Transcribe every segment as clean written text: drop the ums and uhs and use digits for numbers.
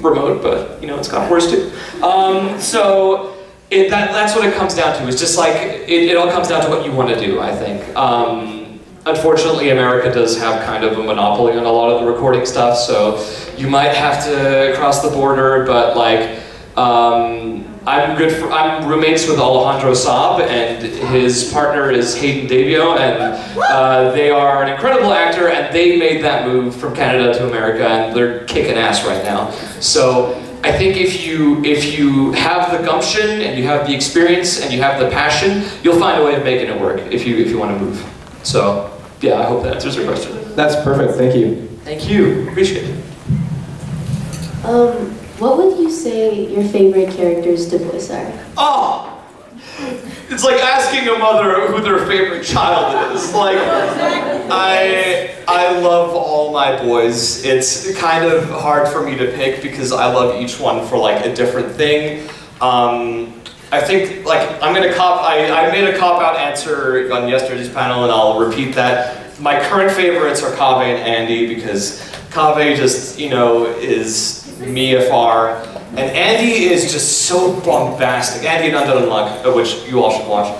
remote, but you know, it's got worse too. So that's what it comes down to. It's just like, it all comes down to what you want to do, I think. Unfortunately, America does have kind of a monopoly on a lot of the recording stuff, so you might have to cross the border, but like, I'm roommates with Alejandro Saab, and his partner is Hayden Davio, and they are an incredible actor, and they made that move from Canada to America, and they're kicking ass right now. So I think if you have the gumption, and you have the experience, and you have the passion, you'll find a way of making it work if you want to move. So yeah, I hope that answers your question. That's perfect, thank you. Thank you, appreciate it. What would you say your favorite characters to voice are? Oh! It's like asking a mother who their favorite child is. Like, I love all my boys. It's kind of hard for me to pick because I love each one for like a different thing. I think, like, I made a cop-out answer on yesterday's panel, and I'll repeat that. My current favorites are Kaveh and Andy, because Kaveh just, you know, is me afar, and Andy is just so bombastic. Andy and Undead Unluck, which you all should watch.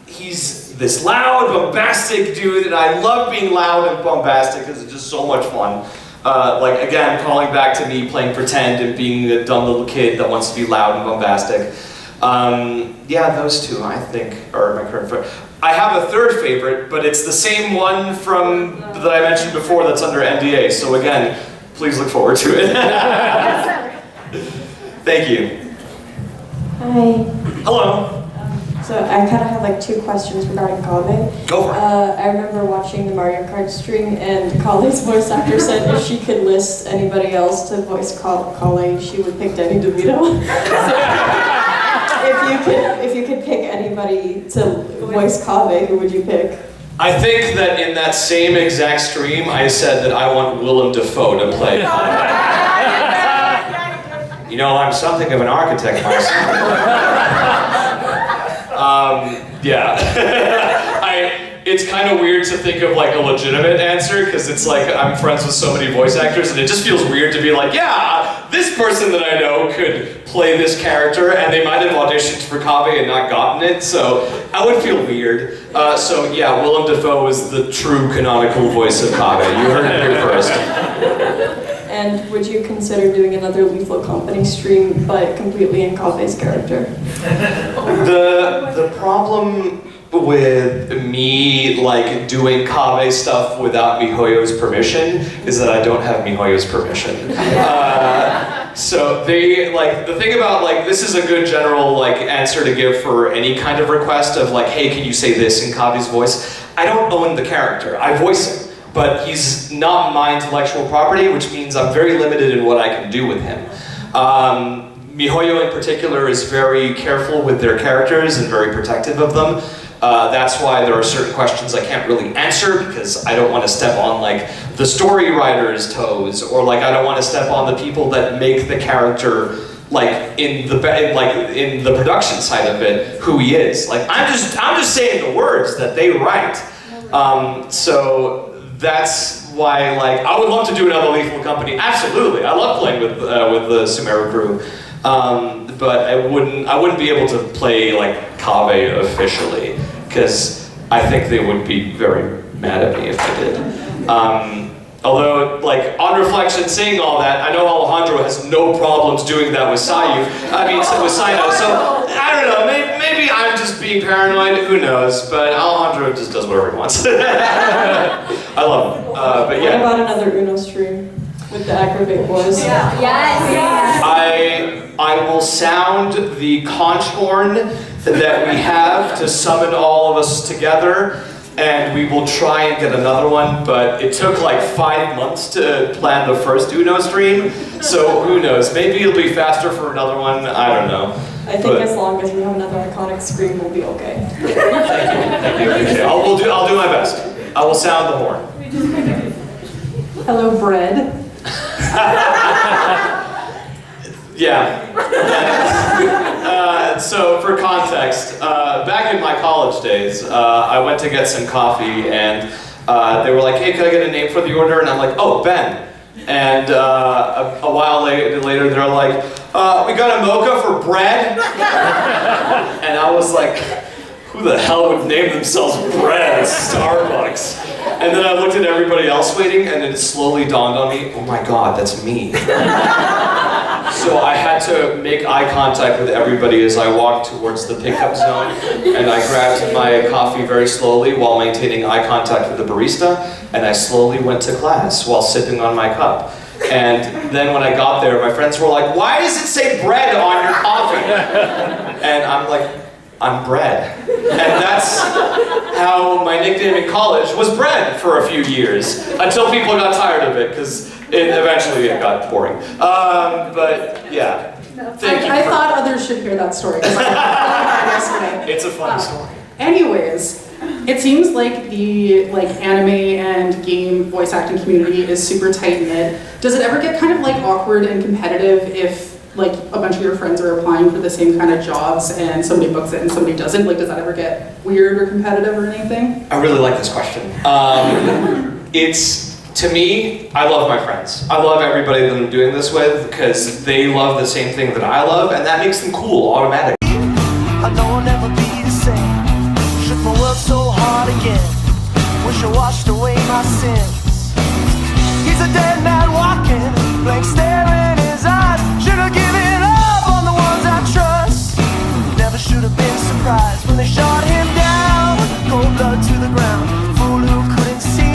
He's this loud, bombastic dude, and I love being loud and bombastic because it's just so much fun. Like, again, calling back to me playing pretend and being a dumb little kid that wants to be loud and bombastic. Yeah, those two, I think, are my current favorite. I have a third favorite, but it's the same one that I mentioned before that's under NDA, so again, please look forward to it. Thank you. Hi. Hello. So I kind of have like two questions regarding Kaveh. Go for it. I remember watching the Mario Kart stream, and Kaveh's voice actor said if she could list anybody else to voice Kaveh, she would pick Danny DeVito. So if you could pick anybody to voice Kaveh, who would you pick? I think that in that same exact stream, I said that I want Willem Dafoe to play. You know, I'm something of an architect myself. Yeah. It's kind of weird to think of like a legitimate answer, because it's like I'm friends with so many voice actors, and it just feels weird to be like, yeah, this person that I know could play this character, and they might have auditioned for Kaveh and not gotten it, so I would feel weird. So yeah, Willem Dafoe is the true canonical voice of Kaveh. You heard it here first. And would you consider doing another Lethal Company stream, but completely in Kaveh's character? The problem with me like doing Kaveh stuff without MiHoYo's permission is that I don't have MiHoYo's permission. So they like the thing about like this is a good general like answer to give for any kind of request of like, hey, can you say this in Kaveh's voice? I don't own the character. I voice him, but he's not my intellectual property, which means I'm very limited in what I can do with him. MiHoYo in particular is very careful with their characters and very protective of them. That's why there are certain questions I can't really answer, because I don't want to step on like the story writer's toes, or like I don't want to step on the people that make the character like in the production side of it who he is. Like I'm just saying the words that they write. So that's why like I would love to do another Lethal Company. Absolutely, I love playing with the Sumeru crew. But I wouldn't be able to play like Kaveh officially, because I think they would be very mad at me if I did. Although, like, on reflection, saying all that, I know Alejandro has no problems doing that with Sayu. With Saino. So I don't know. Maybe I'm just being paranoid. Who knows? But Alejandro just does whatever he wants. I love him. But yeah. What about another Uno stream with the Aggravate boys? Yeah. Yes. I will sound the conch horn that we have to summon all of us together, and we will try and get another one, but it took like 5 months to plan the first Uno stream, so who knows, maybe it'll be faster for another one, I don't know. I think as long as we have another iconic scream, we'll be okay. Thank you, appreciate it. I'll do my best. I will sound the horn. Hello, bread. Yeah. So for context, back in my college days, I went to get some coffee, and they were like, hey, can I get a name for the order? And I'm like, oh, Ben. And a while later, they're like, we got a mocha for bread? And I was like, who the hell would name themselves Bread at Starbucks? And then I looked at everybody else waiting, and it slowly dawned on me, oh my God, that's me. So I had to make eye contact with everybody as I walked towards the pickup zone, and I grabbed my coffee very slowly while maintaining eye contact with the barista, and I slowly went to class while sipping on my cup. And then when I got there, my friends were like, why does it say bread on your coffee? And I'm like, I'm Bread. And that's how my nickname in college was Bread for a few years, until people got tired of it, because eventually it got boring. But yeah, thank you. I thought others should hear that story, because I heard it yesterday. It's a fun story. Anyways, it seems like the anime and game voice acting community is super tight-knit. Does it ever get kind of awkward and competitive if a bunch of your friends are applying for the same kind of jobs and somebody books it and somebody doesn't? Does that ever get weird or competitive or anything? I really like this question. To me, I love my friends. I love everybody that I'm doing this with because they love the same thing that I love, and that makes them cool automatically. I know I'll never be the same. Shook my world so hard again. Wish I washed away my sins.